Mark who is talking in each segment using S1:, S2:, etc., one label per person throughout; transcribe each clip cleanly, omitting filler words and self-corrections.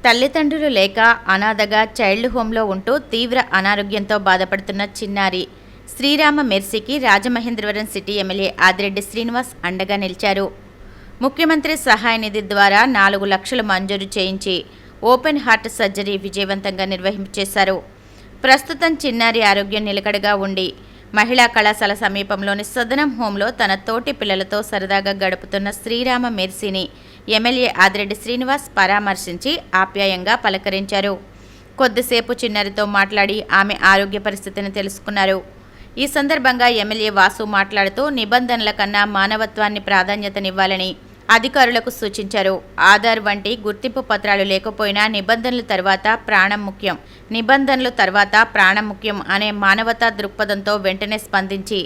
S1: తల్లిదండ్రులు లేక అనాథగా చైల్డ్ హోంలో ఉంటూ తీవ్ర అనారోగ్యంతో బాధపడుతున్న చిన్నారి శ్రీరామ మెర్సీకి రాజమహేంద్రవరం సిటీ ఎమ్మెల్యే ఆదిరెడ్డి శ్రీనివాస్ అండగా నిలిచారు. ముఖ్యమంత్రి సహాయ నిధి ద్వారా 4 లక్షలు మంజూరు చేయించి ఓపెన్ హార్ట్ సర్జరీ విజయవంతంగా నిర్వహించేశారు. ప్రస్తుతం చిన్నారి ఆరోగ్యం నిలకడగా ఉండి మహిళా కళాశాల సమీపంలోని సదనం హోంలో తన తోటి పిల్లలతో సరదాగా గడుపుతున్న శ్రీరామ మెర్సీని ఎమ్మెల్యే ఆదిరెడ్డి శ్రీనివాస్ పరామర్శించి ఆప్యాయంగా పలకరించారు. కొద్దిసేపు చిన్నారితో మాట్లాడి ఆమె ఆరోగ్య పరిస్థితిని తెలుసుకున్నారు. ఈ సందర్భంగా ఎమ్మెల్యే వాసు మాట్లాడుతూ నిబంధనల కన్నా మానవత్వాన్ని ప్రాధాన్యతనివ్వాలని అధికారులకు సూచించారు. ఆధార్ వంటి గుర్తింపు పత్రాలు లేకపోయినా నిబంధనలు తర్వాత ప్రాణం ముఖ్యం అనే మానవతా దృక్పథంతో వెంటనే స్పందించి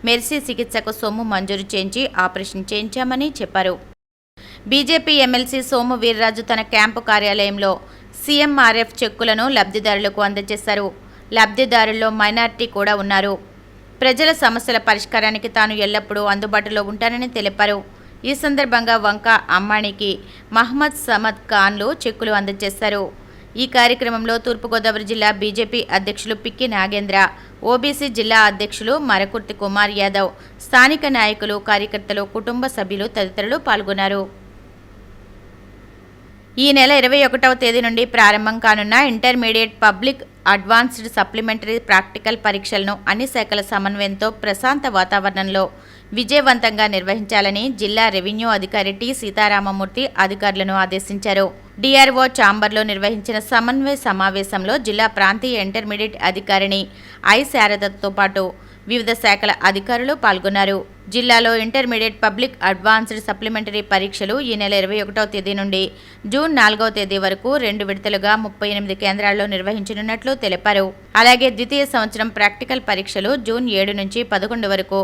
S1: మెర్సీ చికిత్సకు సొమ్ము మంజూరు చేయించి ఆపరేషన్ చేయించామని చెప్పారు. బీజేపీ ఎమ్మెల్సీ సోము వీర్రాజు తన క్యాంపు కార్యాలయంలో సీఎంఆర్ఎఫ్ చెక్కులను లబ్ధిదారులకు అందజేశారు. లబ్ధిదారుల్లో మైనారిటీ కూడా ఉన్నారు. ప్రజల సమస్యల పరిష్కారానికి తాను ఎల్లప్పుడూ అందుబాటులో ఉంటానని తెలిపారు. ఈ సందర్భంగా వంక అమ్మాణికి మహమ్మద్ సమద్ ఖాన్లు చెక్కులు అందజేశారు. ఈ కార్యక్రమంలో తూర్పుగోదావరి జిల్లా బీజేపీ అధ్యక్షులు పిక్కి నాగేంద్ర, ఓబీసీ జిల్లా అధ్యక్షులు మరకుర్తి కుమార్ యాదవ్, స్థానిక నాయకులు, కార్యకర్తలు, కుటుంబ సభ్యులు తదితరులు పాల్గొన్నారు. ఈ నెల 21వ తేదీ నుండి ప్రారంభం కానున్న intermediate public advanced supplementary practical పరీక్షలను అన్ని శాఖల సమన్వయంతో ప్రశాంత వాతావరణంలో విజయవంతంగా నిర్వహించాలని జిల్లా రెవెన్యూ అధికారి టి సీతారామమూర్తి అధికారులను ఆదేశించారు. డిఆర్ఓ ఛాంబర్లో నిర్వహించిన సమన్వయ సమావేశంలో జిల్లా ప్రాంతీయ ఇంటర్మీడియట్ అధికారిని ఐ శారదతో పాటు వివిధ శాఖల అధికారులు పాల్గొన్నారు. జిల్లాలో ఇంటర్మీడియట్ పబ్లిక్ అడ్వాన్స్డ్ సప్లిమెంటరీ పరీక్షలు ఈ నెల 21వ తేదీ నుండి జూన్ 4వ తేదీ వరకు 2 విడతలుగా 38 కేంద్రాల్లో నిర్వహించనున్నట్లు తెలిపారు. అలాగే ద్వితీయ సంవత్సరం ప్రాక్టికల్ పరీక్షలు జూన్ 7 నుంచి 11 వరకు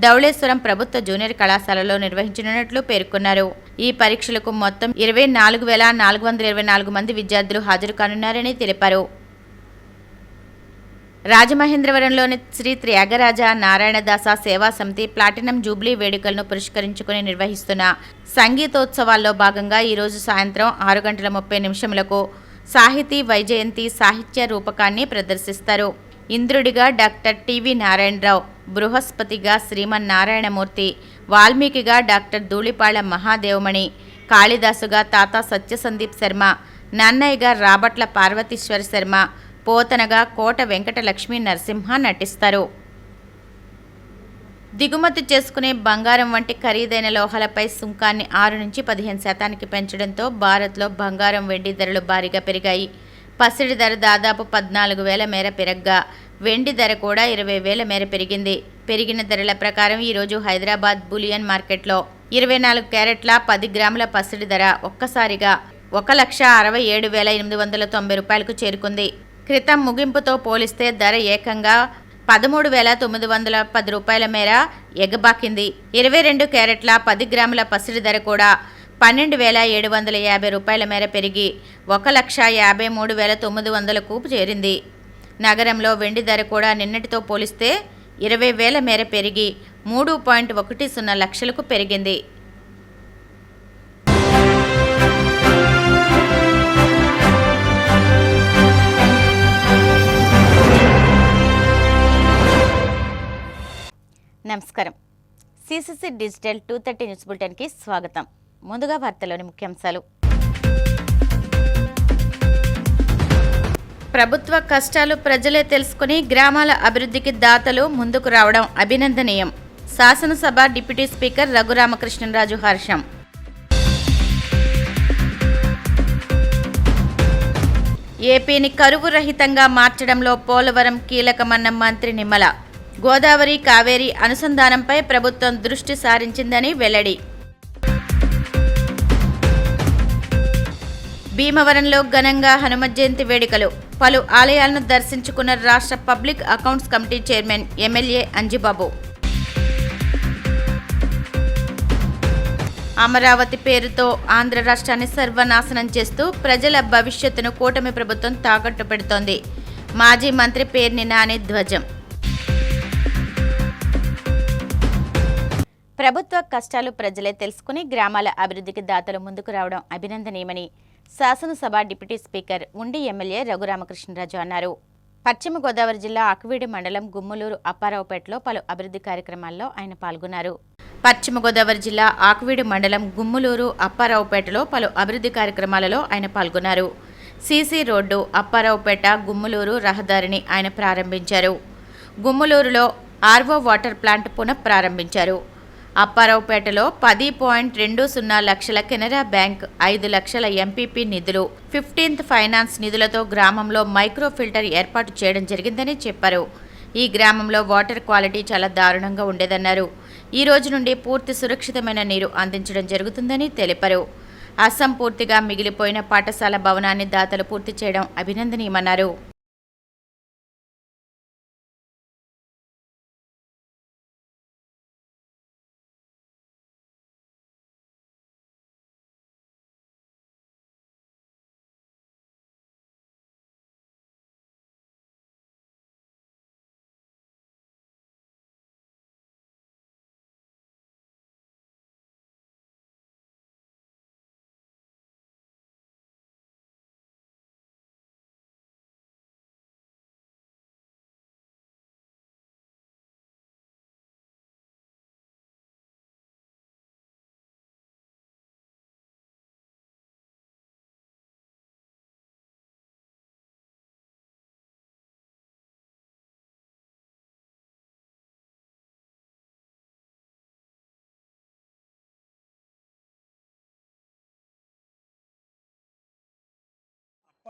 S1: ధవళేశ్వరం ప్రభుత్వ జూనియర్ కళాశాలలో నిర్వహించనున్నట్లు పేర్కొన్నారు. ఈ పరీక్షలకు మొత్తం 24,424 మంది విద్యార్థులు హాజరు కానున్నారని తెలిపారు. రాజమహేంద్రవరంలోని శ్రీ త్యాగరాజ నారాయణదాస సేవా సమితి ప్లాటినం జూబ్లీ వేడుకలను పురస్కరించుకుని నిర్వహిస్తున్న సంగీతోత్సవాల్లో భాగంగా ఈరోజు సాయంత్రం 6:30 సాహితీ వైజయంతి సాహిత్య రూపకాన్ని ప్రదర్శిస్తారు. ఇంద్రుడిగా డాక్టర్ టివి నారాయణరావు, బృహస్పతిగా శ్రీమన్నారాయణమూర్తి, వాల్మీకిగా డాక్టర్ ధూళిపాళ మహాదేవమణి, కాళిదాసుగా తాతా సత్యసందీప్ శర్మ, నన్నయ్యగా రాబట్ల పార్వతీశ్వర శర్మ, పోతనగా కోట వెంకట లక్ష్మీ నరసింహ నటిస్తారు. దిగుమతి చేసుకునే బంగారం వంటి ఖరీదైన లోహాలపై సుంకాన్ని 6 నుంచి 15% పెంచడంతో భారత్లో బంగారం, వెండి ధరలు భారీగా పెరిగాయి. పసిడి ధర దాదాపు 14,000 మేర పెరగ్గా వెండి ధర కూడా 20,000 మేర పెరిగింది. పెరిగిన ధరల ప్రకారం ఈరోజు హైదరాబాద్ బులియన్ మార్కెట్లో 24 క్యారెట్ల 10 గ్రాముల పసిడి ధర ఒక్కసారిగా 1,67,890 రూపాయలకు చేరుకుంది. క్రితం ముగింపుతో పోలిస్తే ధర ఏకంగా 13,910 రూపాయల మేర ఎగబాకింది. 22 క్యారెట్ల 10 గ్రాముల పసిడి ధర కూడా 12,750 రూపాయల మేర పెరిగి 1,53,900కు చేరింది. నగరంలో వెండి ధర కూడా నిన్నటితో పోలిస్తే 20,000 మేర పెరిగి 3.10 లక్షలకు పెరిగింది. నమస్కారం. సిసిసి డిజిటల్ 230 న్యూస్ బులెటిన్కి స్వాగతం. ముందుగా వార్తలోని ముఖ్యాంశాలు. ప్రభుత్వ కష్టాలు ప్రజలే తెలుసుకుని గ్రామాల అభివృద్ధికి దాతలు ముందుకు రావడం అభినందనీయం. శాసనసభ డిప్యూటీ స్పీకర్ రఘురామకృష్ణరాజు హర్షం. ఏపీని కరువు రహితంగా మార్చడంలో పోలవరం కీలకమన్న మంత్రి నిమ్మల. గోదావరి, కావేరీ అనుసంధానంపై ప్రభుత్వం దృష్టి సారించిందని వెల్లడి. భీమవరంలో ఘనంగా హనుమ జయంతి వేడుకలు. పలు ఆలయాలను దర్శించుకున్న రాష్ట్ర public accounts committee chairman MLA Anjibabu. Amaravati పేరుతో ఆంధ్ర రాష్ట్రాన్ని సర్వనాశనం చేస్తూ ప్రజల భవిష్యత్తును కూటమి ప్రభుత్వం తాకట్టు పెడుతోంది. మాజీ మంత్రి పేర్ని నాని ధ్వజం. ప్రభుత్వ కష్టాలు ప్రజలే తెలుసుకుని గ్రామాల అభివృద్ధికి దాతలు ముందుకు రావడం అభినందనీయమని శాసనసభ డిప్యూటీ స్పీకర్ ఉండి ఎమ్మెల్యే రఘురామకృష్ణరాజు అన్నారు. పశ్చిమ గోదావరి జిల్లా ఆకువీడు మండలం గుమ్మలూరు అప్పారావుపేటలో పలు అభివృద్ధి కార్యక్రమాల్లో ఆయన పాల్గొన్నారు. పశ్చిమ గోదావరి జిల్లా ఆకువీడు మండలం గుమ్మలూరు అప్పారావుపేటలో పలు అభివృద్ధి కార్యక్రమాలలో ఆయన పాల్గొన్నారు. సీసీ రోడ్డు అప్పారావుపేట గుమ్మలూరు రహదారిని ఆయన ప్రారంభించారు. గుమ్మలూరులో ఆర్వో వాటర్ ప్లాంట్ పునఃప్రారంభించారు. అప్పారావుపేటలో 10.20 లక్షల కెనరా బ్యాంక్, 5 లక్షల ఎంపీపీ నిధులు, 15th ఫైనాన్స్ నిధులతో గ్రామంలో మైక్రో ఫిల్టర్ ఏర్పాటు చేయడం జరిగిందని చెప్పారు. ఈ గ్రామంలో వాటర్ క్వాలిటీ చాలా దారుణంగా ఉండేదన్నారు. ఈ రోజు నుండి పూర్తి సురక్షితమైన నీరు అందించడం జరుగుతుందని తెలిపారు. అసంపూర్తిగా మిగిలిపోయిన పాఠశాల భవనాన్ని దాతలు పూర్తి చేయడం అభినందనీయమన్నారు.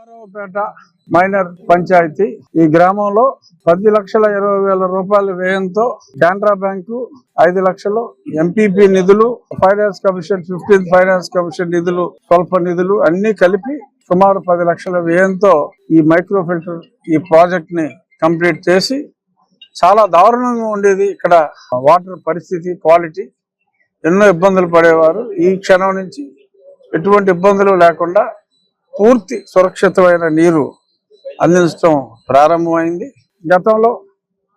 S2: అప్పారావుపేట మైనర్ పంచాయతీ ఈ గ్రామంలో 10,20,000 రూపాయల వ్యయంతో కెనరా బ్యాంకు 5 లక్షలు, ఎంపీపీ నిధులు, finance commission 15th finance commission నిధులు, స్వల్ప నిధులు అన్ని కలిపి సుమారు 10 లక్షల వ్యయంతో ఈ మైక్రో ఫిల్టర్ ఈ ప్రాజెక్ట్ ని కంప్లీట్ చేసి చాలా దారుణంగా ఉండేది. ఇక్కడ వాటర్ పరిస్థితి క్వాలిటీ ఎన్నో ఇబ్బందులు పడేవారు. ఈ క్షణం నుంచి ఎటువంటి ఇబ్బందులు లేకుండా పూర్తి సురక్షితమైన నీరు అందించడం ప్రారంభమైంది. గతంలో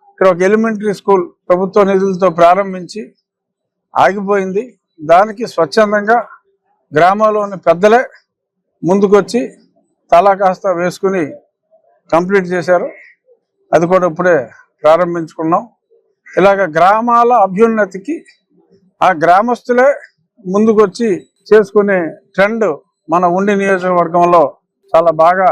S2: ఇక్కడ ఒక ఎలిమెంటరీ స్కూల్ ప్రభుత్వ నిధులతో ప్రారంభించి ఆగిపోయింది. దానికి స్వచ్ఛందంగా గ్రామాల్లోని పెద్దలే ముందుకొచ్చి తలా కాస్త వేసుకుని కంప్లీట్ చేశారు. అది కూడా ఇప్పుడే ప్రారంభించుకున్నాం. ఇలాగ గ్రామాల అభ్యున్నతికి ఆ గ్రామస్తులే ముందుకొచ్చి చేసుకునే ట్రెండ్ మన ఉండి నియోజకవర్గంలో చాలా బాగా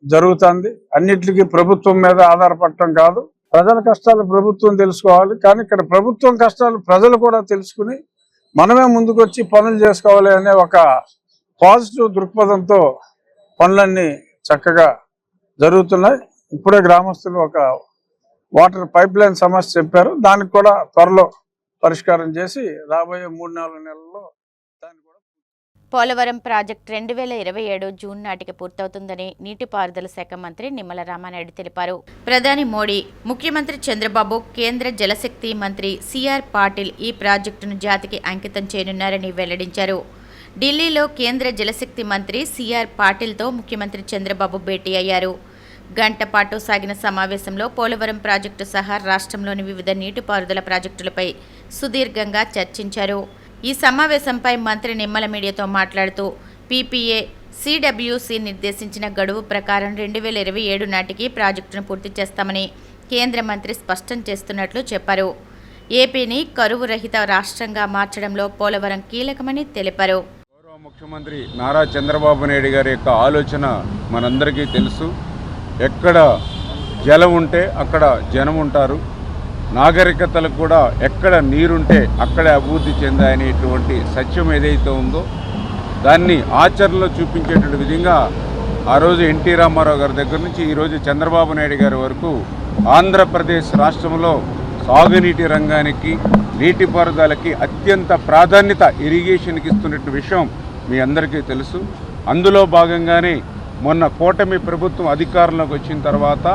S2: జరుగుతుంది. అన్నిటికీ ప్రభుత్వం మీద ఆధారపడటం కాదు, ప్రజల కష్టాలు ప్రభుత్వం తెలుసుకోవాలి. కానీ ఇక్కడ ప్రభుత్వం కష్టాలు ప్రజలు కూడా తెలుసుకుని మనమే ముందుకొచ్చి పనులు చేసుకోవాలి అనే ఒక పాజిటివ్ దృక్పథంతో పనులన్నీ చక్కగా జరుగుతున్నాయి. ఇప్పుడే గ్రామస్తులు ఒక వాటర్ పైప్ లైన్ సమస్య చెప్పారు. దానికి కూడా త్వరలో పరిష్కారం చేసి రాబోయే 3-4 నెలల్లో దాన్ని కూడా.
S1: పోలవరం ప్రాజెక్టు 2027 జూన్ నాటికి పూర్తవుతుందని నీటిపారుదల శాఖ మంత్రి నిమ్మల రామానాయుడు తెలిపారు. ప్రధాని మోడీ, ముఖ్యమంత్రి చంద్రబాబు, కేంద్ర జలశక్తి మంత్రి సిఆర్ పాటిల్ ఈ ప్రాజెక్టును జాతికి అంకితం చేయనున్నారని వెల్లడించారు. ఢిల్లీలో కేంద్ర జలశక్తి మంత్రి సిఆర్ పాటిల్తో ముఖ్యమంత్రి చంద్రబాబు భేటీ అయ్యారు. గంట పాటు సాగిన సమావేశంలో పోలవరం ప్రాజెక్టు సహా రాష్ట్రంలోని వివిధ నీటిపారుదల ప్రాజెక్టులపై సుదీర్ఘంగా చర్చించారు. ఈ సమావేశంపై మంత్రి నిమ్మల మీడియాతో మాట్లాడుతూ పీపీఏ సిడబ్ల్యూసి నిర్దేశించిన గడువు ప్రకారం 2027 నాటికి ప్రాజెక్టును పూర్తి చేస్తామని కేంద్ర మంత్రి స్పష్టం చేస్తున్నట్లు చెప్పారు. ఏపీని కరువు రహిత రాష్ట్రంగా మార్చడంలో పోలవరం కీలకమని తెలిపారు.
S3: గౌరవ ముఖ్యమంత్రి నారా చంద్రబాబు నాయుడు గారి యొక్క ఆలోచన మనందరికీ తెలుసు. ఎక్కడ జలం ఉంటే అక్కడ జనం ఉంటారు. నాగరికతలకు కూడా ఎక్కడ నీరుంటే అక్కడే అభివృద్ధి చెందాయనేటువంటి సత్యం ఏదైతే ఉందో దాన్ని ఆచరణలో చూపించేటువంటి విధంగా ఆ రోజు ఎన్టీ రామారావు గారి దగ్గర నుంచి ఈరోజు చంద్రబాబు నాయుడు గారి వరకు ఆంధ్రప్రదేశ్ రాష్ట్రంలో సాగునీటి రంగానికి, నీటిపారుదలకి అత్యంత ప్రాధాన్యత ఇరిగేషన్కి ఇస్తున్నటువంటి విషయం మీ అందరికీ తెలుసు. అందులో భాగంగానే మొన్న కూటమి ప్రభుత్వం అధికారంలోకి వచ్చిన తర్వాత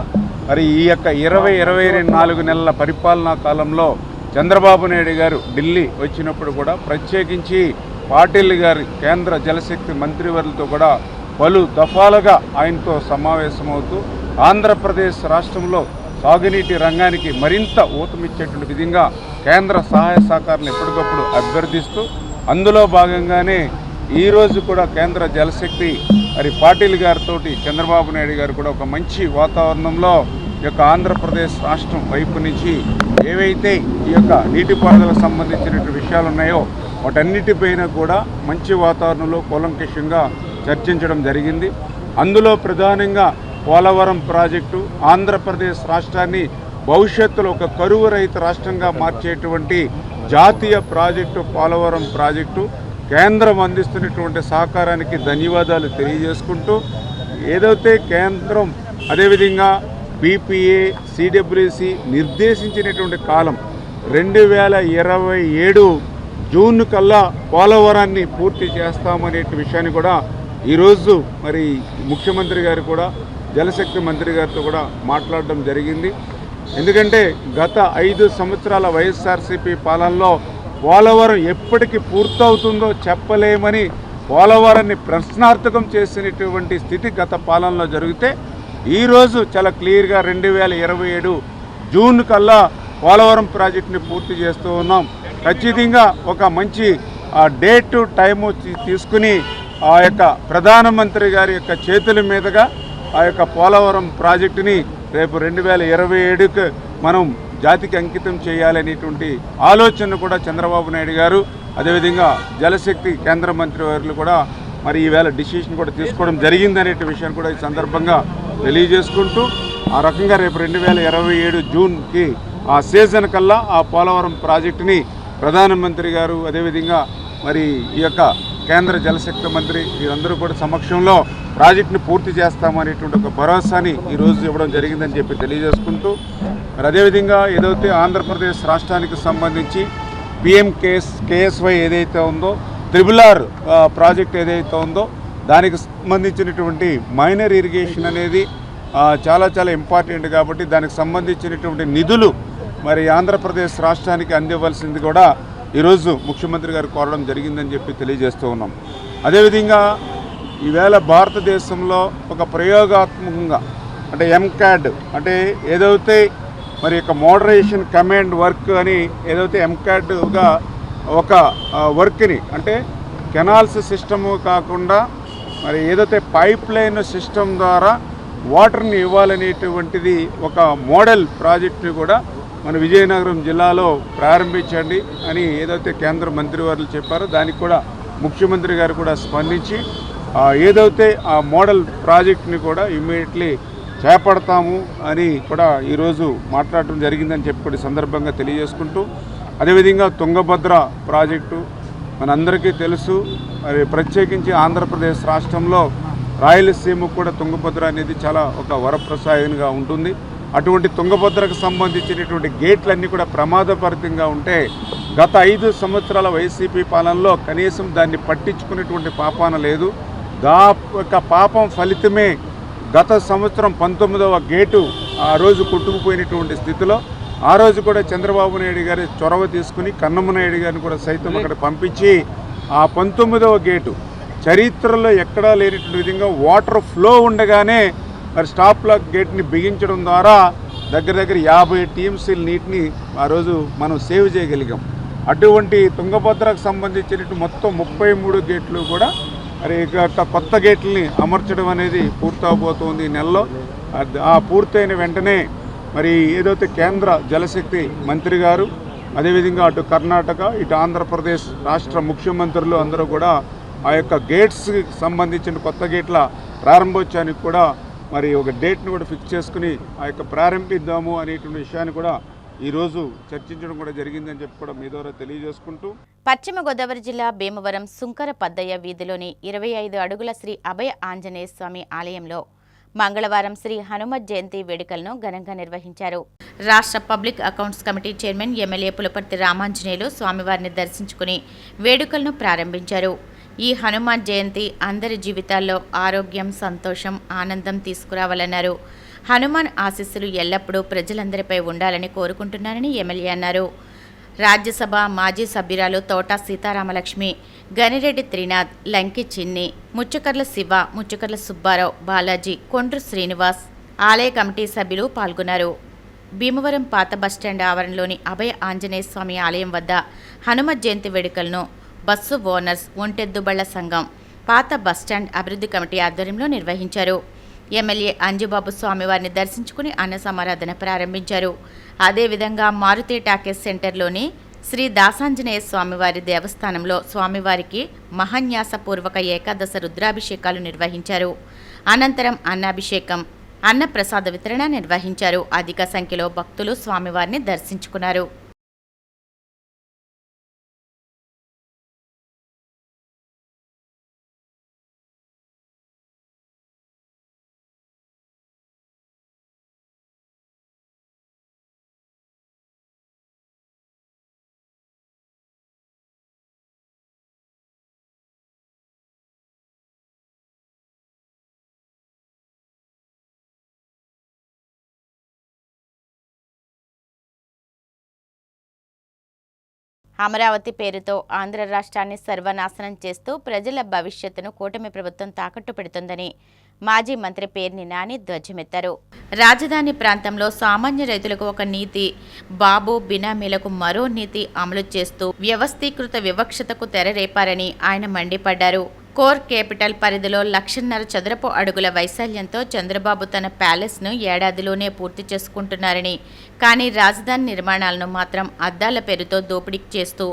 S3: మరి ఈ యొక్క 24 నెలల పరిపాలనా కాలంలో చంద్రబాబు నాయుడు గారు ఢిల్లీ వచ్చినప్పుడు కూడా ప్రత్యేకించి పాటిల్ గారి కేంద్ర జలశక్తి మంత్రివర్యులతో కూడా పలు దఫాలుగా ఆయనతో సమావేశమవుతూ ఆంధ్రప్రదేశ్ రాష్ట్రంలో సాగునీటి రంగానికి మరింత ఊతమిచ్చేటువంటి విధంగా కేంద్ర సహాయ సహకారాలను ఎప్పటికప్పుడు అభ్యర్థిస్తూ అందులో భాగంగానే ఈరోజు కూడా కేంద్ర జలశక్తి మరి పాటిల్ గారితో చంద్రబాబు నాయుడు గారు కూడా ఒక మంచి వాతావరణంలో ఈ యొక్క ఆంధ్రప్రదేశ్ రాష్ట్రం వైపు నుంచి ఏవైతే ఈ యొక్క నీటిపారుదలకు సంబంధించినటువంటి విషయాలు ఉన్నాయో వాటన్నిటిపైన కూడా మంచి వాతావరణంలో కూలంకషంగా చర్చించడం జరిగింది. అందులో ప్రధానంగా పోలవరం ప్రాజెక్టు ఆంధ్రప్రదేశ్ రాష్ట్రాన్ని భవిష్యత్తులో ఒక కరువు రహిత రాష్ట్రంగా మార్చేటువంటి జాతీయ ప్రాజెక్టు పోలవరం ప్రాజెక్టు కేంద్రం అందిస్తున్నటువంటి సహకారానికి ధన్యవాదాలు తెలియజేసుకుంటూ ఏదైతే కేంద్రం అదేవిధంగా బీపీఏ సిడబ్ల్యూసి నిర్దేశించినటువంటి కాలం 2027 జూన్ కల్లా పోలవరాన్ని పూర్తి చేస్తామనే విషయాన్ని కూడా ఈరోజు మరి ముఖ్యమంత్రి గారు కూడా జలశక్తి మంత్రి గారితో కూడా మాట్లాడడం జరిగింది. ఎందుకంటే గత 5 సంవత్సరాల వైఎస్ఆర్సీపీ పాలనలో పోలవరం ఎప్పటికి పూర్తవుతుందో చెప్పలేమని పోలవరాన్ని ప్రశ్నార్థకం చేసినటువంటి స్థితి గత పాలనలో జరిగితే ఈరోజు చాలా క్లియర్గా 2027 జూన్ కల్లా పోలవరం ప్రాజెక్టుని పూర్తి చేస్తూ ఉన్నాం. ఖచ్చితంగా ఒక మంచి డేట్ టైము తీసుకుని ఆ యొక్క ప్రధానమంత్రి గారి యొక్క చేతుల మీదుగా ఆ యొక్క పోలవరం ప్రాజెక్టుని రేపు 2027కి మనం జాతికి అంకితం చేయాలనేటువంటి ఆలోచన కూడా చంద్రబాబు నాయుడు గారు అదేవిధంగా జలశక్తి కేంద్ర మంత్రి వారు కూడా మరి ఈవేళ డిసిషన్ కూడా తీసుకోవడం జరిగిందనే విషయాన్ని కూడా ఈ సందర్భంగా తెలియజేసుకుంటూ ఆ రకంగా రేపు 2027 జూన్కి ఆ సీజన్ కల్లా ఆ పోలవరం ప్రాజెక్టుని ప్రధానమంత్రి గారు అదేవిధంగా మరి ఈ యొక్క కేంద్ర జలశక్తి మంత్రి వీరందరూ కూడా సమక్షంలో ప్రాజెక్టుని పూర్తి చేస్తామనేటువంటి ఒక భరోసాని ఈరోజు ఇవ్వడం జరిగిందని చెప్పి తెలియజేసుకుంటూ మరి అదేవిధంగా ఏదైతే ఆంధ్రప్రదేశ్ రాష్ట్రానికి సంబంధించి కేఎస్వై ఏదైతే ఉందో RRR ప్రాజెక్ట్ ఏదైతే ఉందో దానికి సంబంధించినటువంటి మైనర్ ఇరిగేషన్ అనేది చాలా చాలా ఇంపార్టెంట్ కాబట్టి దానికి సంబంధించినటువంటి నిధులు మరి ఆంధ్రప్రదేశ్ రాష్ట్రానికి అందివ్వాల్సింది కూడా ఈరోజు ముఖ్యమంత్రి గారు కోరడం జరిగిందని చెప్పి తెలియజేస్తూ ఉన్నాం. అదేవిధంగా ఈవేళ భారతదేశంలో ఒక ప్రయోగాత్మకంగా అంటే ఎంకాడ్ అంటే ఏదైతే మరి యొక్క మోడరేషన్ కమాండ్ వర్క్ అని ఏదైతే ఎంకాడ్గా ఒక వర్క్ని అంటే కెనాల్స్ సిస్టము కాకుండా మరి ఏదైతే పైప్ లైన్ సిస్టమ్ ద్వారా వాటర్ని ఇవ్వాలనేటువంటిది ఒక మోడల్ ప్రాజెక్టుని కూడా మన విజయనగరం జిల్లాలో ప్రారంభించండి అని ఏదైతే కేంద్ర మంత్రివర్యులు చెప్పారో దానికి కూడా ముఖ్యమంత్రి గారు కూడా స్పందించి ఏదైతే ఆ మోడల్ ప్రాజెక్ట్ని కూడా ఇమ్మీడియట్లీ చేపడతాము అని కూడా ఈరోజు మాట్లాడటం జరిగిందని చెప్పి సందర్భంగా తెలియజేసుకుంటూ అదేవిధంగా తుంగభద్ర ప్రాజెక్టు మనందరికీ తెలుసు. మరి ప్రత్యేకించి ఆంధ్రప్రదేశ్ రాష్ట్రంలో రాయలసీమకు కూడా తుంగభద్ర అనేది చాలా ఒక వరప్రసాదంగా ఉంటుంది. అటువంటి తుంగభద్రకు సంబంధించినటువంటి గేట్లన్నీ కూడా ప్రమాదపరితంగా ఉంటే గత 5 సంవత్సరాల వైసీపీ పాలనలో కనీసం దాన్ని పట్టించుకునేటువంటి పాపాన లేదు. యొక్క పాపం ఫలితమే గత సంవత్సరం 19వ గేటు ఆ రోజు కొట్టుకుపోయినటువంటి స్థితిలో ఆ రోజు కూడా చంద్రబాబు నాయుడు గారి చొరవ తీసుకుని కన్నమనాయుడు గారిని కూడా సైతం అక్కడ పంపించి ఆ 19వ గేటు చరిత్రలో ఎక్కడా లేనటువంటి విధంగా వాటర్ ఫ్లో ఉండగానే మరి స్టాప్ లాక్ గేట్ని బిగించడం ద్వారా దగ్గర 50 టీఎంసీల నీటిని ఆ రోజు మనం సేవ్ చేయగలిగాం. అటువంటి తుంగభద్రకు సంబంధించినట్టు మొత్తం 33 గేట్లు కూడా మరి కొత్త గేట్లని అమర్చడం అనేది పూర్తవబోతోంది ఈ నెలలో. ఆ పూర్తయిన వెంటనే మరి ఏదైతే కేంద్ర జలశక్తి మంత్రి గారు అదేవిధంగా అటు కర్ణాటక ఇటు ఆంధ్రప్రదేశ్ రాష్ట్ర ముఖ్యమంత్రులు అందరూ కూడా ఆ యొక్క గేట్స్కి సంబంధించిన కొత్త గేట్ల ప్రారంభోత్సవానికి కూడా మరి ఒక డేట్ను కూడా ఫిక్స్ చేసుకుని ఆ యొక్క ప్రారంభిద్దాము అనేటువంటి విషయాన్ని కూడా ఈరోజు చర్చించడం కూడా జరిగిందని చెప్పి కూడా మీ ద్వారా తెలియజేసుకుంటూ
S1: పశ్చిమ గోదావరి జిల్లా భీమవరం సుంకర పద్దయ్య వీధిలోని 25 అడుగుల శ్రీ అభయ ఆంజనేయ స్వామి ఆలయంలో మంగళవారం శ్రీ హనుమత్ జయంతి వేడుకలను ఘనంగా నిర్వహించారు. రాష్ట్ర public accounts committee chairman MLA Pulaparthi Ramanjaneyulu స్వామివారిని దర్శించుకుని వేడుకలను ప్రారంభించారు. ఈ హనుమాన్ జయంతి అందరి జీవితాల్లో ఆరోగ్యం, సంతోషం, ఆనందం తీసుకురావాలన్నారు. హనుమాన్ ఆశీస్సులు ఎల్లప్పుడూ ప్రజలందరిపై ఉండాలని కోరుకుంటున్నారని ఎమ్మెల్యే అన్నారు. రాజ్యసభ మాజీ సభ్యురాలు తోట సీతారామలక్ష్మి, గనిరెడ్డి త్రినాథ్, లంకి చిన్ని, ముచ్చకర్ల శివ, ముచ్చకర్ల సుబ్బారావు, బాలాజీ, కొండ్రు శ్రీనివాస్, ఆలయ కమిటీ సభ్యులు పాల్గొన్నారు. భీమవరం పాత బస్టాండ్ ఆవరణలోని అభయ ఆంజనేయ స్వామి ఆలయం వద్ద హనుమత్ జయంతి వేడుకలను బస్సు ఓనర్స్, ఒంటెద్దుబళ్ల సంఘం, పాత బస్టాండ్ అభివృద్ధి కమిటీ ఆధ్వర్యంలో నిర్వహించారు. ఎమ్మెల్యే అంజుబాబు స్వామివారిని దర్శించుకుని అన్న సమారాధన ప్రారంభించారు. అదేవిధంగా మారుతి టాకీస్ సెంటర్లోని శ్రీ దాసాంజనేయ స్వామివారి దేవస్థానంలో స్వామివారికి మహాన్యాసపూర్వక ఏకాదశ రుద్రాభిషేకాలు నిర్వహించారు. అనంతరం అన్నాభిషేకం, అన్నప్రసాద వితరణ నిర్వహించారు. అధిక సంఖ్యలో భక్తులు స్వామివారిని దర్శించుకున్నారు. అమరావతి పేరుతో ఆంధ్ర రాష్ట్రాన్ని సర్వనాశనం చేస్తూ ప్రజల భవిష్యత్తును కూటమి ప్రభుత్వం తాకట్టు పెడుతుందని మాజీ మంత్రి పేర్ని నాని ధ్వజమెత్తారు. రాజధాని ప్రాంతంలో సామాన్య రైతులకు ఒక నీతి, బాబు బినామీలకు మరో నీతి అమలు చేస్తూ వ్యవస్థీకృత వివక్షతకు తెరరేపారని ఆయన మండిపడ్డారు. కోర్ క్యాపిటల్ పరిధిలో 1,50,000 చదరపు అడుగుల వైశాల్యంతో చంద్రబాబు తన ప్యాలెస్ను ఏడాదిలోనే పూర్తి చేసుకుంటున్నారని, కానీ రాజధాని నిర్మాణాలను మాత్రం అద్దాల పేరుతో దోపిడీ చేస్తూ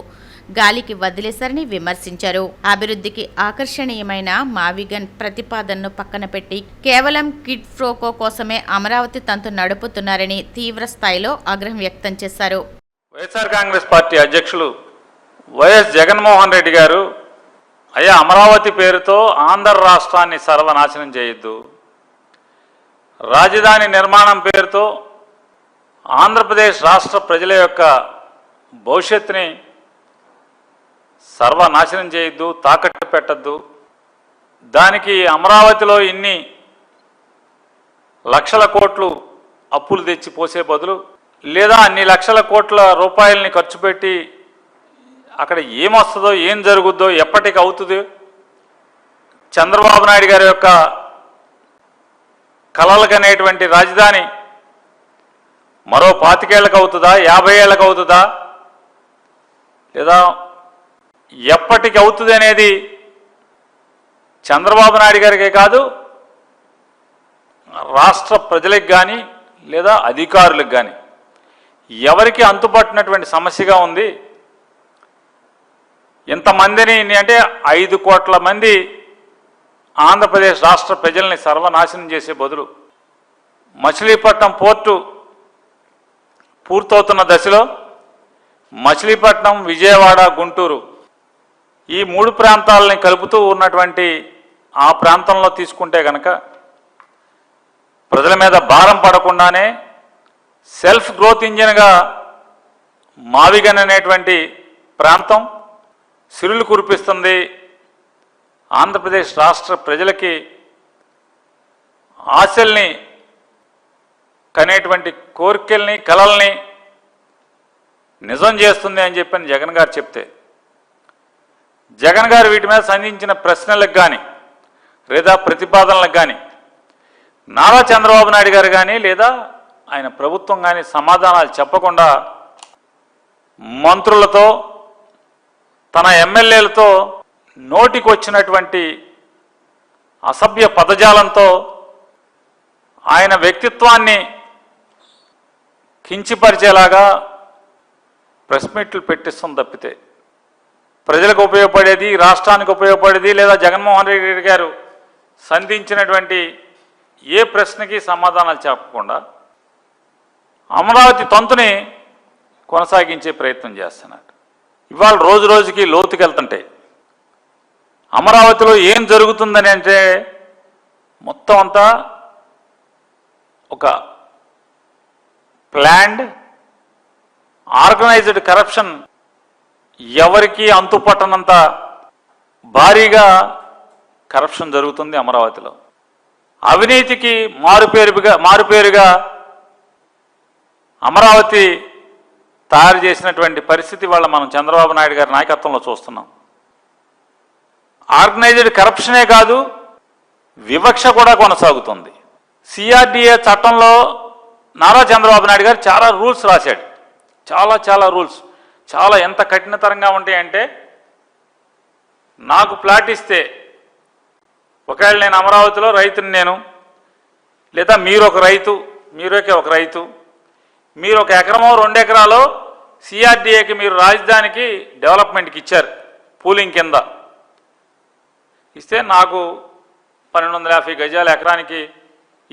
S1: గాలికి వదిలేశారని విమర్శించారు. అభివృద్ధికి ఆకర్షణీయమైన మావిగన్ ప్రతిపాదనను పక్కన పెట్టి కేవలం కిడ్ ఫ్రోకో కోసమే అమరావతి తంతు నడుపుతున్నారని తీవ్ర స్థాయిలో ఆగ్రహం వ్యక్తం చేశారు.
S4: వైఎస్ఆర్ కాంగ్రెస్ పార్టీ అధ్యక్షులు వైఎస్ జగన్మోహన్ రెడ్డి గారు, అయ్యా అమరావతి పేరుతో ఆంధ్ర రాష్ట్రాన్ని సర్వనాశనం చేయొద్దు, రాజధాని నిర్మాణం పేరుతో ఆంధ్రప్రదేశ్ రాష్ట్ర ప్రజల యొక్క భవిష్యత్తుని సర్వనాశనం చేయొద్దు, తాకట్టు పెట్టద్దు, దానికి అమరావతిలో ఇన్ని లక్షల కోట్లు అప్పులు తెచ్చి పోసే బదులు, లేదా అన్ని లక్షల కోట్ల రూపాయలని ఖర్చు పెట్టి అక్కడ ఏమొస్తుందో, ఏం జరుగుద్దో, ఎప్పటికి అవుతుందో, చంద్రబాబు నాయుడు గారి యొక్క కలలుకనేటువంటి రాజధాని మరో 25 ఏళ్ళకు అవుతుందా, 50 ఏళ్ళకు అవుతుందా, లేదా ఎప్పటికి అవుతుంది అనేది చంద్రబాబు నాయుడు గారికే కాదు, రాష్ట్ర ప్రజలకు కానీ లేదా అధికారులకు కానీ ఎవరికి అంతుపట్టినటువంటి సమస్యగా ఉంది. ఇంతమందిని అంటే 5 కోట్ల మంది ఆంధ్రప్రదేశ్ రాష్ట్ర ప్రజల్ని సర్వనాశనం చేసే బదులు మచిలీపట్నం పోర్టు పూర్తవుతున్న దశలో మచిలీపట్నం, విజయవాడ, గుంటూరు ఈ 3 ప్రాంతాలని కలుపుతూ ఉన్నటువంటి ఆ ప్రాంతంలో తీసుకుంటే కనుక ప్రజల మీద భారం పడకుండానే సెల్ఫ్ గ్రోత్ ఇంజిన్గా మావిగన్ అనేటువంటి ప్రాంతం సిరులు కురిపిస్తుంది. ఆంధ్రప్రదేశ్ రాష్ట్ర ప్రజలకి ఆశల్ని కనేటువంటి కోరికల్ని, కలల్ని నిజం చేస్తుంది అని చెప్పని జగన్ గారు చెప్తే, జగన్ గారు వీటి మీద సంధించిన ప్రశ్నలకు కానీ లేదా ప్రతిపాదనలకు కానీ నారా చంద్రబాబు నాయుడు గారు కానీ లేదా ఆయన ప్రభుత్వం కానీ సమాధానాలు చెప్పకుండా మంత్రులతో, తన ఎమ్మెల్యేలతో నోటికి వచ్చినటువంటి అసభ్య పదజాలంతో ఆయన వ్యక్తిత్వాన్ని కించిపరిచేలాగా ప్రెస్ మీట్లు పెట్టిస్తుంది తప్పితే ప్రజలకు ఉపయోగపడేది, రాష్ట్రానికి ఉపయోగపడేది లేదా జగన్మోహన్ రెడ్డి గారు సంధించినటువంటి ఏ ప్రశ్నకి సమాధానాలు చెప్పకుండా అమరావతి తంతుని కొనసాగించే ప్రయత్నం చేస్తున్నారు. ఇవాళ రోజు రోజుకి లోతుకెళ్తుంటే అమరావతిలో ఏం జరుగుతుందని అంటే మొత్తం అంతా ఒక ప్లాన్డ్ ఆర్గనైజ్డ్ కరప్షన్, ఎవరికి అంతుపట్టనంత భారీగా కరప్షన్ జరుగుతుంది అమరావతిలో. అవినీతికి మారుపేరుగా అమరావతి తయారు చేసినటువంటి పరిస్థితి వాళ్ళ మనం చంద్రబాబు నాయుడు గారి నాయకత్వంలో చూస్తున్నాం. ఆర్గనైజ్డ్ కరప్షనే కాదు, వివక్ష కూడా కొనసాగుతుంది. సిఆర్డిఏ చట్టంలో నారా చంద్రబాబు నాయుడు గారు చాలా రూల్స్ రాశాడు. చాలా రూల్స్ ఎంత కఠినతరంగా ఉంటాయంటే, నాకు ప్లాట్ ఇస్తే ఒకవేళ నేను అమరావతిలో రైతుని నేను, లేదా మీరు ఒక రైతు, మీరొకే ఒక రైతు, మీరు 1 ఎకరమో 2 ఎకరాలో సిఆర్డీఏకి మీరు రాజధానికి డెవలప్మెంట్కి ఇచ్చారు పూలింగ్ కింద ఇస్తే, నాకు 1250 గజాలు ఎకరానికి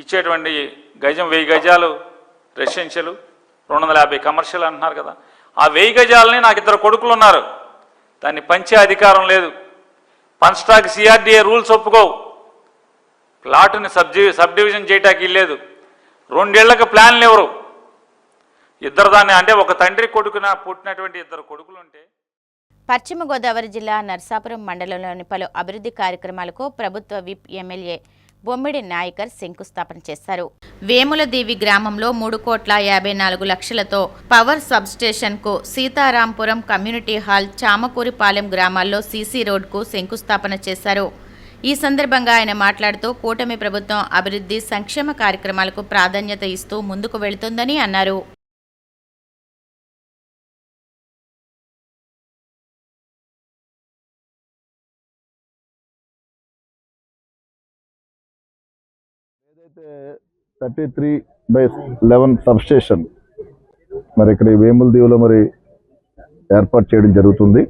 S4: ఇచ్చేటువంటి గజం 1000 గజాలు రెసిడెన్షియల్, 250 కమర్షియల్ అంటున్నారు కదా. ఆ 1000 గజాలని నాకు 2 కొడుకులు ఉన్నారు, దాన్ని పంచే అధికారం లేదు. పంచటాకి సిఆర్డీఏ రూల్స్ ఒప్పుకోవు, ప్లాటుని సబ్ డివిజన్ చేయటానికి లేదు, 2 ఏళ్లకు ప్లాన్లు ఎవరు, ఇద్దరు దాన్ని అంటే ఒక తండ్రి కొడుకున పుట్టినటువంటి 2 కొడుకులు ఉంటే.
S1: పశ్చిమ గోదావరి జిల్లా నర్సాపురం మండలంలోని పలు అభివృద్ధి కార్యక్రమాలకు ప్రభుత్వ విప్ ఎమ్మెల్యే బొమ్మిడి నాయకర్ శంకుస్థాపన చేశారు. వేములదేవి గ్రామంలో 3,54,00,000తో పవర్ సబ్స్టేషన్కు, సీతారాంపురం కమ్యూనిటీ హాల్, చామకూరిపాలెం గ్రామాల్లో సీసీ రోడ్కు శంకుస్థాపన చేశారు. ఈ సందర్భంగా ఆయన మాట్లాడుతూ కూటమి ప్రభుత్వం అభివృద్ధి సంక్షేమ కార్యక్రమాలకు ప్రాధాన్యత ఇస్తూ ముందుకు వెళుతుందని అన్నారు.
S5: ఏదైతే 33/11 సబ్స్టేషన్ మరి ఇక్కడ వేములదీవులో మరి ఏర్పాటు చేయడం జరుగుతుంది.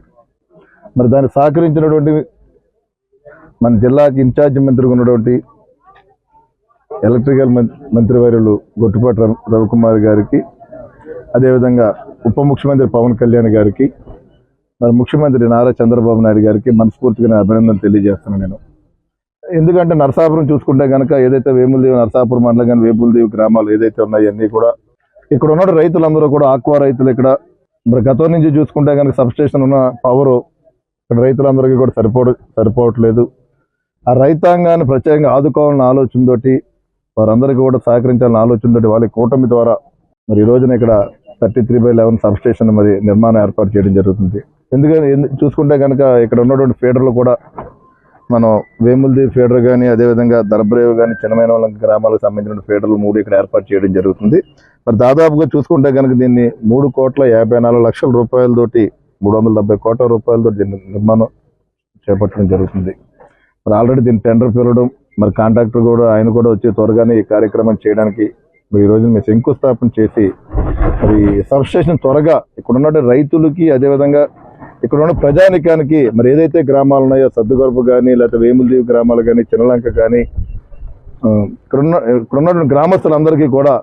S5: మరి దానికి సహకరించినటువంటి మన జిల్లాకి ఇన్ఛార్జి మంత్రిగా ఉన్నటువంటి ఎలక్ట్రికల్ మంత్రివర్యులు గొట్టిపాటి రవికుమార్ గారికి, అదేవిధంగా ఉప ముఖ్యమంత్రి పవన్ కళ్యాణ్ గారికి, మరి ముఖ్యమంత్రి నారా చంద్రబాబు నాయుడు గారికి మనస్ఫూర్తిగా నేను అభినందనలు తెలియజేస్తున్నాను. నేను ఎందుకంటే నరసాపురం చూసుకుంటే కనుక ఏదైతే వేములదేవి నరసాపురం మండలం కానీ వేములదేవి గ్రామాలు ఏదైతే ఉన్నాయో అన్నీ కూడా ఇక్కడ ఉన్న రైతులందరూ కూడా ఆక్వా రైతులు. ఇక్కడ మరి గతం నుంచి చూసుకుంటే కనుక సబ్స్టేషన్ ఉన్న పవరు ఇక్కడ రైతులందరికీ కూడా సరిపోవట్లేదు. ఆ రైతాంగాన్ని ప్రత్యేకంగా ఆదుకోవాలన్న ఆలోచనతోటి, వారందరికీ కూడా సహకరించాలన్న ఆలోచనతోటి వాళ్ళ కూటమి ద్వారా మరి ఈ రోజున ఇక్కడ 33/11 సబ్స్టేషన్ మరి నిర్మాణం ఏర్పాటు చేయడం జరుగుతుంది. ఎందుకంటే చూసుకుంటే కనుక ఇక్కడ ఉన్నటువంటి ఫీడర్లు కూడా మనం వేములదేవి ఫీడర్ కానీ, అదేవిధంగా దర్బ్రేవ్ కానీ, చిన్నమైన గ్రామాలకు సంబంధించిన ఫీడర్లు 3 ఇక్కడ ఏర్పాటు చేయడం జరుగుతుంది. మరి దాదాపుగా చూసుకుంటే కనుక దీన్ని 3,54,00,000 రూపాయలతోటి 370 కోట్ల రూపాయలతో దీన్ని నిర్మాణం చేపట్టడం జరుగుతుంది. మరి ఆల్రెడీ దీన్ని టెండర్ పిలవడం, మరి కాంట్రాక్టర్ కూడా ఆయన కూడా వచ్చి త్వరగానే ఈ కార్యక్రమం చేయడానికి మరి ఈ రోజు మేము శంకుస్థాపన చేసి మరి సబ్స్టేషన్ త్వరగా ఇక్కడ ఉన్న రైతులకి, అదేవిధంగా ఇక్కడ ఉన్న ప్రజానికానికి మరి ఏదైతే గ్రామాలు ఉన్నాయో సద్దుగొరపు కానీ, లేకపోతే వేములదేవి గ్రామాలు కానీ, చిన్నలంక కానీ, ఇక్కడున్న గ్రామస్తులందరికీ కూడా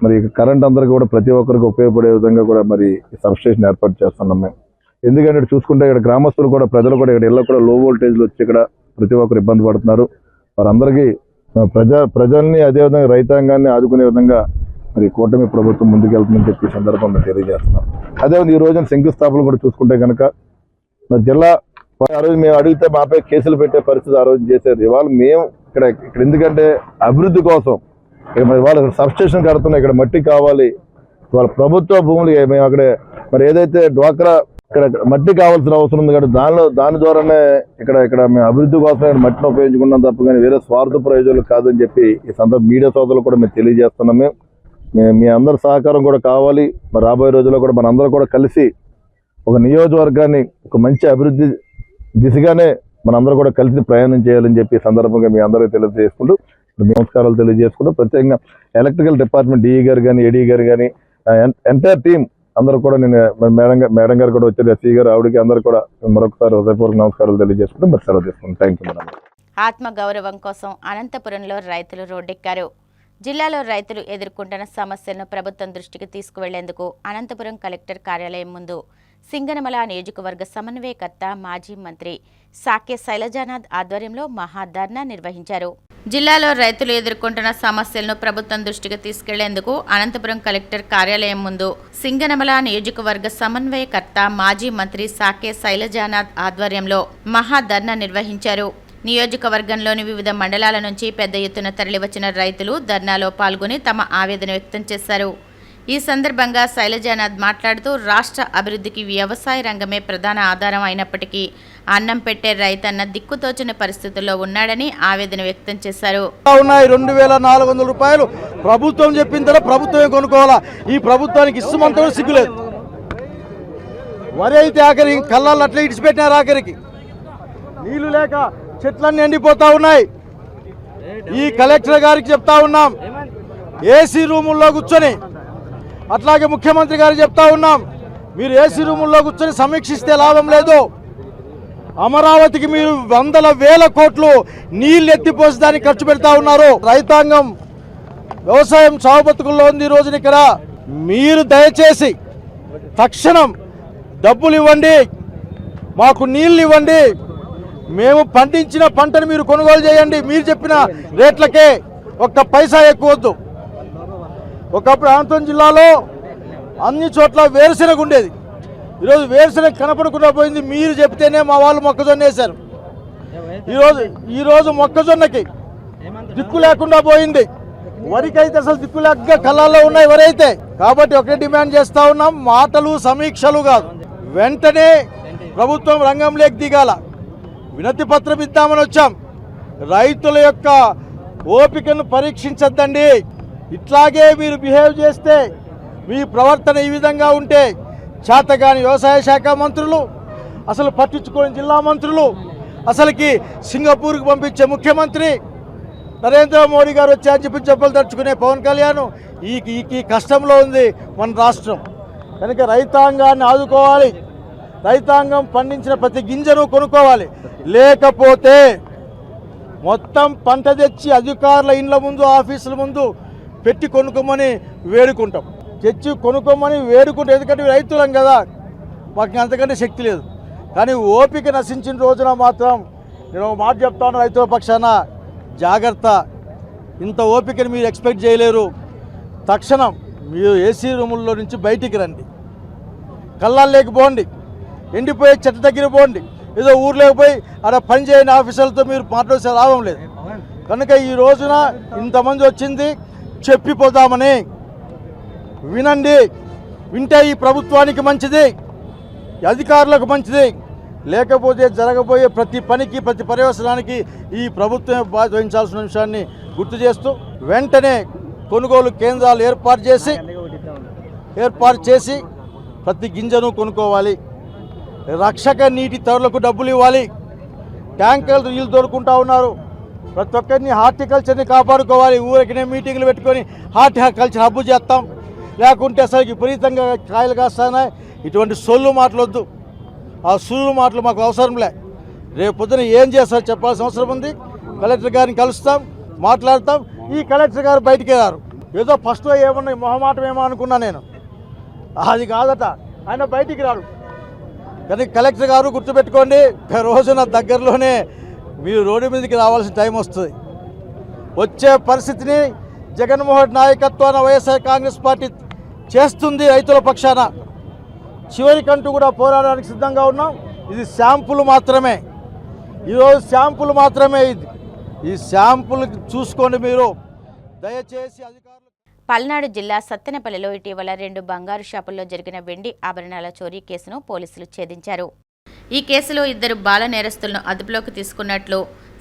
S5: మరి కరెంట్ అందరికీ కూడా ప్రతి ఒక్కరికి ఉపయోగపడే విధంగా కూడా మరి సబ్స్టేషన్ ఏర్పాటు చేస్తున్నాం మేము. ఎందుకంటే చూసుకుంటే ఇక్కడ గ్రామస్తులు కూడా, ప్రజలు కూడా ఇక్కడ ఇళ్ళకు కూడా లో వోల్టేజ్లు వచ్చి ఇక్కడ ప్రతి ఒక్కరు ఇబ్బంది పడుతున్నారు. వారందరికీ ప్రజల్ని, అదేవిధంగా రైతాంగాన్ని ఆదుకునే విధంగా మరి కూటమి ప్రభుత్వం ముందుకెళ్తుందని చెప్పి సందర్భంగా తెలియజేస్తున్నాం. అదేవిధంగా ఈ రోజున శంకుస్థాపన కూడా చూసుకుంటే కనుక మరి జిల్లా ఆ రోజు మేము అడిగితే మాపై కేసులు పెట్టే పరిస్థితి ఆ రోజు చేశారు. ఇవాళ మేము ఇక్కడ ఎందుకంటే అభివృద్ధి కోసం మరి వాళ్ళు సబ్స్టేషన్ కడుతున్నాం, ఇక్కడ మట్టి కావాలి, వాళ్ళ ప్రభుత్వ భూములు మేము అక్కడే మరి ఏదైతే డ్వాక్రా ఇక్కడ మట్టి కావాల్సిన అవసరం ఉంది కాబట్టి దాని ద్వారానే ఇక్కడ మేము అభివృద్ధి కోసం మట్టిని ఉపయోగించుకున్నాం తప్ప కానీ వేరే స్వార్థ ప్రయోజనాలు కాదని చెప్పి ఈ సందర్భం మీడియా సోదరులు కూడా మేము తెలియజేస్తున్నాం. మీ అందరి సహకారం కూడా కావాలి. మరి రాబోయే రోజుల్లో కూడా మనందరూ కూడా కలిసి ఒక నియోజకవర్గాన్ని ఒక మంచి అభివృద్ధి దిశగానే మనందరూ కూడా కలిసి ప్రయాణం చేయాలని చెప్పి సందర్భంగా మీ అందరికీ తెలియజేసుకుంటూ నమస్కారాలు తెలియజేసుకుంటూ, ప్రత్యేకంగా ఎలక్ట్రికల్ డిపార్ట్మెంట్ డిఈ గారు కానీ, ఏడీ గారు కానీ, ఎంటైర్ టీం అందరూ కూడా నేను మేడం గారు కూడా వచ్చారు, ఎస్సీ గారు, ఆవిడకి అందరూ కూడా మరొకసారి హృదయపూర్వక నమస్కారాలు తెలియజేసుకుంటూ మరి సెలవు తీసుకుంటాం. Thank you madam.
S1: ఆత్మగౌరవం కోసం అనంతపురంలో రైతులు రోడ్డెక్కారు. జిల్లాలో రైతులు ఎదుర్కొంటున్న సమస్యలను ప్రభుత్వం దృష్టికి తీసుకువెళ్లేందుకు అనంతపురం కలెక్టర్ కార్యాలయం ముందు సింగనమల నియోజకవర్గ సమన్వయకర్త మాజీ మంత్రి సాకే శైలజానాథ్ ఆధ్వర్యంలో మహాధర్నా నిర్వహించారు. జిల్లాలో రైతులు ఎదుర్కొంటున్న సమస్యలను ప్రభుత్వం దృష్టికి తీసుకెళ్లేందుకు అనంతపురం కలెక్టర్ కార్యాలయం ముందు సింగనమల నియోజకవర్గ సమన్వయకర్త మాజీ మంత్రి సాకే శైలజానాథ్ ఆధ్వర్యంలో మహాధర్నా నిర్వహించారు. నియోజకవర్గంలోని వివిధ మండలాల నుంచి పెద్ద ఎత్తున తరలివచ్చిన రైతులు ధర్నాలో పాల్గొని తమ ఆవేదన వ్యక్తం చేశారు. ఈ సందర్భంగా శైలజానాథ్ మాట్లాడుతూ రాష్ట్ర అభివృద్ధికి వ్యవసాయ రంగమే ప్రధాన ఆధారం అయినప్పటికీ అన్నం పెట్టే రైతన్న దిక్కుతోచని పరిస్థితుల్లో ఉన్నాడని ఆవేదన వ్యక్తం చేశారు.
S6: 2,400 రూపాయలు ప్రభుత్వం చెప్పిన తర్వాత ప్రభుత్వమే కొనుక్కోవాలా. ఈ ప్రభుత్వానికి ఇష్టమంతా సిగ్గులేదు. వరి అయితే ఆఖరికి కళ్ళాలు అట్లా ఇడిచిపెట్టినారు. ఆఖరికి నీళ్లు లేక చెట్లన్నీ ఎండిపోతా ఉన్నాయి. ఈ కలెక్టర్ గారికి చెప్తా ఉన్నాం, ఏసీ రూముల్లో కూర్చొని, అట్లాగే ముఖ్యమంత్రి గారికి చెప్తా ఉన్నాం, మీరు ఏసీ రూముల్లో కూర్చొని సమీక్షిస్తే లాభం లేదు. అమరావతికి మీరు వందల వేల కోట్లు నీళ్లు ఎత్తిపోసి దానికి ఖర్చు పెడతా ఉన్నారు. రైతాంగం వ్యవసాయం చావు బతుకుల్లో ఉంది ఈ రోజున. ఇక్కడ మీరు దయచేసి తక్షణం డబ్బులు ఇవ్వండి, మాకు నీళ్లు ఇవ్వండి, మేము పండించిన పంటను మీరు కొనుగోలు చేయండి. మీరు చెప్పిన రేట్లకే, ఒక్క పైసా ఎక్కువ వద్దు. ఒకప్పుడు అనంతపురం జిల్లాలో అన్ని చోట్ల వేరుశెనగ ఉండేది, ఈరోజు వేరుశెనగ కనపడకుండా పోయింది. మీరు చెప్తేనే మా వాళ్ళు మొక్కజొన్న వేశారు. ఈరోజు మొక్కజొన్నకి దిక్కు లేకుండా పోయింది, వరికి అయితే అసలు దిక్కు లేక కళ్ళల్లో ఉన్నాయి వరైతే. కాబట్టి ఒకటే డిమాండ్ చేస్తూ ఉన్నాం, మాటలు సమీక్షలు కాదు, వెంటనే ప్రభుత్వం రంగంలోకి దిగాల. వినతి పత్రం ఇద్దామని వచ్చాం. రైతుల యొక్క ఓపికను పరీక్షించద్దండి. ఇట్లాగే మీరు బిహేవ్ చేస్తే, మీ ప్రవర్తన ఈ విధంగా ఉంటే, చేతగాని వ్యవసాయ శాఖ మంత్రులు, అసలు పట్టించుకోని జిల్లా మంత్రులు, అసలుకి సింగపూర్కి పంపించే ముఖ్యమంత్రి నరేంద్ర మోడీ గారు వచ్చారని చెప్పి చెప్పులు తడుచుకునే పవన్ కళ్యాణ్ ఈ కష్టంలో ఉంది మన రాష్ట్రం. కనుక రైతాంగాన్ని ఆదుకోవాలి, రైతాంగం పండించిన ప్రతి గింజను కొనుక్కోవాలి. లేకపోతే మొత్తం పంట తెచ్చి అధికారుల ఇండ్ల ముందు, ఆఫీసుల ముందు పెట్టి కొనుక్కోమని వేడుకుంటాం. తెచ్చి కొనుక్కోమని వేడుకుంటాం, ఎందుకంటే రైతులం కదా, మాకు అంతకంటే శక్తి లేదు. కానీ ఓపిక నశించిన రోజున మాత్రం నేను ఒక మాట చెప్తాను, రైతుల పక్షాన జాగ్రత్త. ఇంత ఓపికని మీరు ఎక్స్పెక్ట్ చేయలేరు. తక్షణం మీరు ఏసీ రూముల్లో నుంచి బయటికి రండి, కళ్ళాల్లోకి పోండి, ఎండిపోయే చెట్ల దగ్గర పోండి. ఏదో ఊర్లోకి పోయి అక్కడ పని చేయని ఆఫీసర్లతో మీరు మాట్లాడే లాభం లేదు. కనుక ఈ రోజున ఇంతమంది వచ్చింది చెప్పిపోదామని. వినండి, వింటే ఈ ప్రభుత్వానికి మంచిది, అధికారులకు మంచిది. లేకపోతే జరగబోయే ప్రతి పనికి, ప్రతి పర్యవసనానికి ఈ ప్రభుత్వమే బాధ్యత వహించాల్సిన విషయాన్ని గుర్తు చేస్తూ వెంటనే కొనుగోలు కేంద్రాలు ఏర్పాటు చేసి ప్రతి గింజను కొనుక్కోవాలి. రక్షక నీటి తరులకు డబ్బులు ఇవ్వాలి. ట్యాంకర్లు నీళ్ళు దొరుకుంటా ఉన్నారు. ప్రతి ఒక్కరిని హార్టికల్చర్ని కాపాడుకోవాలి. ఊరికినే మీటింగ్లు పెట్టుకొని హార్టికల్చర్ హబ్బు చేస్తాం, లేకుంటే అసలు విపరీతంగా కాయలు కాస్తాయి. ఇటువంటి సొల్లు మాటలొద్దు, ఆ సుల్లు మాటలు మాకు అవసరంలే. రేపు పొద్దున ఏం చేస్తారో చెప్పాల్సిన అవసరం ఉంది. కలెక్టర్ గారిని కలుస్తాం, మాట్లాడతాం. ఈ కలెక్టర్ గారు బయటికి రారు. ఏదో ఫస్ట్లో ఏమన్నా మొహమాటం ఏమో అనుకున్నా నేను, అది కాదట, ఆయన బయటికి రాడు. కానీ కలెక్టర్ గారు గుర్తుపెట్టుకోండి, రోజున దగ్గరలోనే మీరు రోడ్డు మీదకి రావాల్సిన టైం వస్తుంది. వచ్చే పరిస్థితిని జగన్మోహన్ నాయకత్వాన వైఎస్ఆర్ కాంగ్రెస్ పార్టీ చేస్తుంది రైతుల పక్షాన. చివరికంటూ కూడా పోరాడడానికి సిద్ధంగా ఉన్నాం. ఇది శాంపుల్ మాత్రమే, ఈరోజు శాంపుల్ మాత్రమే. ఈ శాంపుల్ చూసుకోండి మీరు దయచేసి అధికారులు.
S1: పల్నాడు జిల్లా సత్తెనపల్లిలో ఇటీవల 2 బంగారు షాపుల్లో జరిగిన వెండి ఆభరణాల చోరీ కేసును పోలీసులు ఛేదించారు. ఈ కేసులో 2 బాల నేరస్తులను అదుపులోకి తీసుకున్నట్లు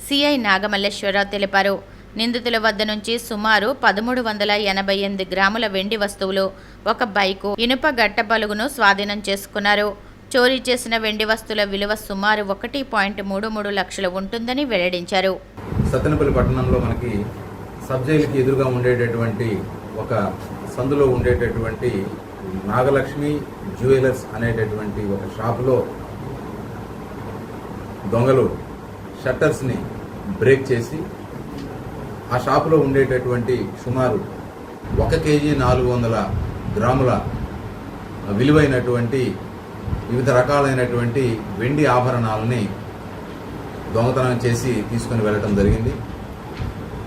S1: సిఐ నాగమల్లేశ్వరరావు తెలిపారు. నిందితుల వద్ద నుంచి సుమారు 1388 గ్రాముల వెండి వస్తువులు, 1 బైకు, ఇనుప గట్ట పలుగును స్వాధీనం చేసుకున్నారు. చోరీ చేసిన వెండి వస్తువుల విలువ సుమారు 1.33 లక్షలు ఉంటుందని వెల్లడించారు.
S7: సత్తెనపల్లి పట్టణంలో మనకి సబ్ జైలుకి ఎదురుగా ఉండేటటువంటి ఒక సందులో ఉండేటటువంటి నాగలక్ష్మి జ్యువెలర్స్ అనేటటువంటి ఒక షాపులో దొంగలు షట్టర్స్ని బ్రేక్ చేసి ఆ షాపులో ఉండేటటువంటి సుమారు 1 కేజీ 400 గ్రాముల విలువైనటువంటి వివిధ రకాలైనటువంటి వెండి ఆభరణాలని దొంగతనం చేసి తీసుకుని వెళ్ళడం జరిగింది.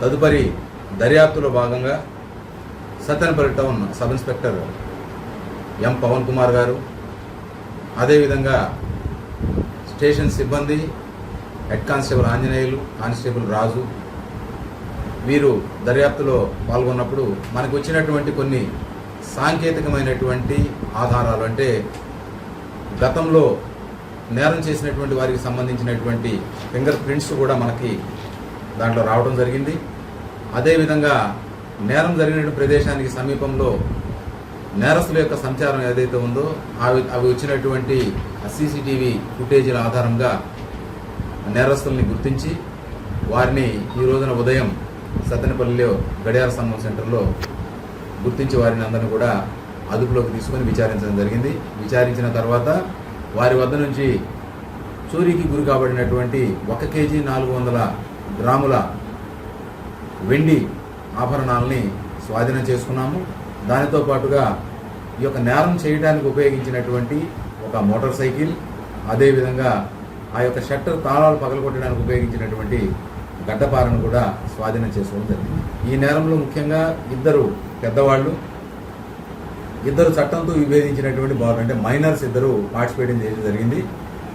S7: తదుపరి దర్యాప్తులో భాగంగా Sattenapalli town sub inspector M Pavan Kumar garu, అదేవిధంగా స్టేషన్ సిబ్బంది, head constable Anjaneyulu, constable Raju, వీరు దర్యాప్తులో పాల్గొన్నప్పుడు మనకు వచ్చినటువంటి కొన్ని సాంకేతికమైనటువంటి ఆధారాలు, అంటే గతంలో నేరం చేసినటువంటి వారికి సంబంధించినటువంటి ఫింగర్ ప్రింట్స్ కూడా మనకి దాంట్లో రావడం జరిగింది. అదేవిధంగా నేరం జరిగిన ప్రదేశానికి సమీపంలో నేరస్తుల యొక్క సంచారం ఏదైతే ఉందో అవి వచ్చినటువంటి సీసీటీవీ ఫుటేజీల ఆధారంగా నేరస్తుల్ని గుర్తించి వారిని ఈ రోజున ఉదయం సత్తెనపల్లిలో గడియార స్తంభం సెంటర్లో గుర్తించి వారిని అందరిని కూడా అదుపులోకి తీసుకొని విచారించడం జరిగింది. విచారించిన తర్వాత వారి వద్ద నుంచి చోరీకి గురి కాబడినటువంటి 1 కేజీ 400 గ్రాముల వెండి ఆభరణాలని స్వాధీనం చేసుకున్నాము. దానితో పాటుగా ఈ యొక్క నేరం చేయడానికి ఉపయోగించినటువంటి ఒక మోటార్ సైకిల్, అదేవిధంగా ఆ యొక్క షట్టర్ తాళాలు పగలగొట్టడానికి ఉపయోగించినటువంటి గడ్డపారను కూడా స్వాధీనం చేసుకోవడం జరిగింది. ఈ నేరంలో ముఖ్యంగా 2 పెద్దవాళ్ళు, 2 చట్టంతో విభేదించినటువంటి బాలు అంటే మైనర్స్ 2 పార్టిసిపేట్ చేయడం జరిగింది.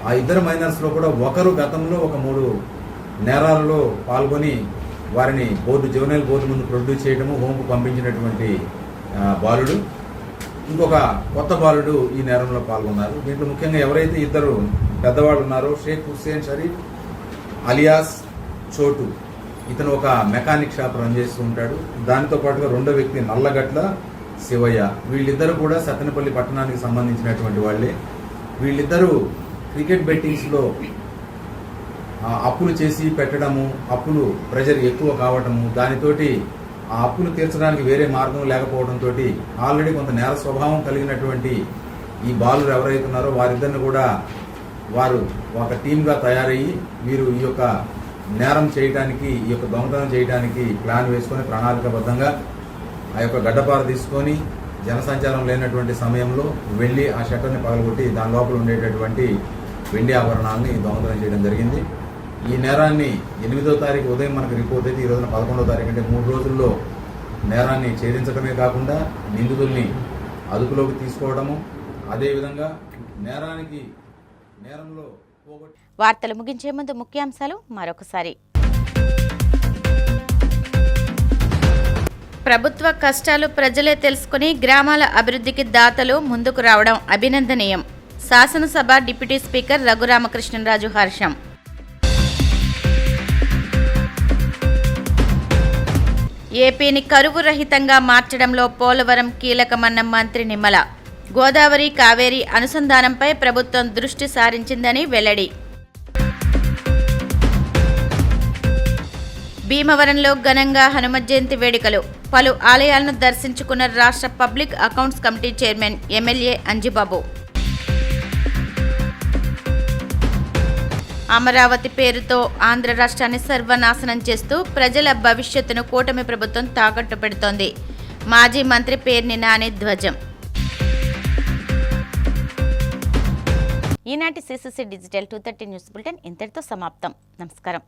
S7: ఆ 2 మైనర్స్లో కూడా ఒకరు గతంలో ఒక 3 నేరాలలో పాల్గొని వారిని జువెనైల్ బోర్డు ముందు ప్రొడ్యూస్ చేయడము, హోంకు పంపించినటువంటి బాలుడు, ఇంకొక కొత్త బాలుడు ఈ నేరంలో పాల్గొన్నారు. దీంట్లో ముఖ్యంగా ఎవరైతే 2 పెద్దవాళ్ళు ఉన్నారో షేక్ హుస్సేన్ షరీఫ్ అలియాస్ చోటు, ఇతను ఒక మెకానిక్ షాప్ రన్ చేస్తూ ఉంటాడు. దానితో పాటుగా 2వ వ్యక్తి నల్లగట్ల శివయ్య. వీళ్ళిద్దరూ కూడా సత్తెనపల్లి పట్టణానికి సంబంధించినటువంటి వాళ్ళే. వీళ్ళిద్దరూ క్రికెట్ బెట్టింగ్స్లో అప్పులు చేసి పెట్టడము, అప్పులు ప్రెజర్ ఎక్కువ కావటము, దానితోటి ఆ అప్పులు తీర్చడానికి వేరే మార్గం లేకపోవడంతో ఆల్రెడీ కొంత నేర స్వభావం కలిగినటువంటి ఈ బాలురు ఎవరైతే ఉన్నారో వారిద్దరిని కూడా వారు ఒక టీమ్గా తయారయ్యి వీరు ఈ యొక్క నేరం చేయడానికి, ఈ యొక్క దొంగతనం చేయడానికి ప్లాన్ వేసుకొని ప్రణాళికాబద్ధంగా ఆ యొక్క గడ్డపార తీసుకొని జనసంచారం లేనటువంటి సమయంలో వెళ్ళి ఆ షట్టర్ని పగలగొట్టి దాని లోపల ఉండేటటువంటి వెండి ఆభరణాలని దొంగతనం చేయడం జరిగింది. ఈ నేరాన్ని 8వ తారీఖు ఉదయం మనకు రిపోర్ట్ అయితే ఈ రోజున 11వ తారీఖు అంటే 3 రోజుల్లో నేరాన్ని ఛేదించడమే కాకుండా నిందితుల్ని అదుపులోకి తీసుకోవడము, అదేవిధంగా నేరంలో
S1: వార్తలు ముగించే ముందు ముఖ్యాంశాలు మరొకసారి. ప్రభుత్వ కష్టాలు ప్రజలే తెలుసుకుని గ్రామాల అభివృద్ధికి దాతలు ముందుకు రావడం అభినందనీయం. శాసనసభ డిప్యూటీ స్పీకర్ రఘురామకృష్ణరాజు హర్షం. ఏపీని కరువు రహితంగా మార్చడంలో పోలవరం కీలకమన్న మంత్రి నిమ్మల. గోదావరి కావేరీ అనుసంధానంపై ప్రభుత్వం దృష్టి సారించిందని వెల్లడి. భీమవరంలో ఘనంగా హనుమ జయంతి వేడుకలు. పలు ఆలయాలను దర్శించుకున్న రాష్ట్ర public accounts committee chairman MLA Anjibabu. Amaravati పేరుతో ఆంధ్ర రాష్ట్రాన్ని సర్వనాశనం చేస్తూ ప్రజల భవిష్యత్తును కూటమి ప్రభుత్వం తాకట్టు పెడుతోంది. మాజీ మంత్రి పేర్ని నాని ధ్వజం. ఈనాటి సిసిసి డిజిటల్ 230 న్యూస్ బులెటిన్ ఇంతటితో సమాప్తం. నమస్కారం.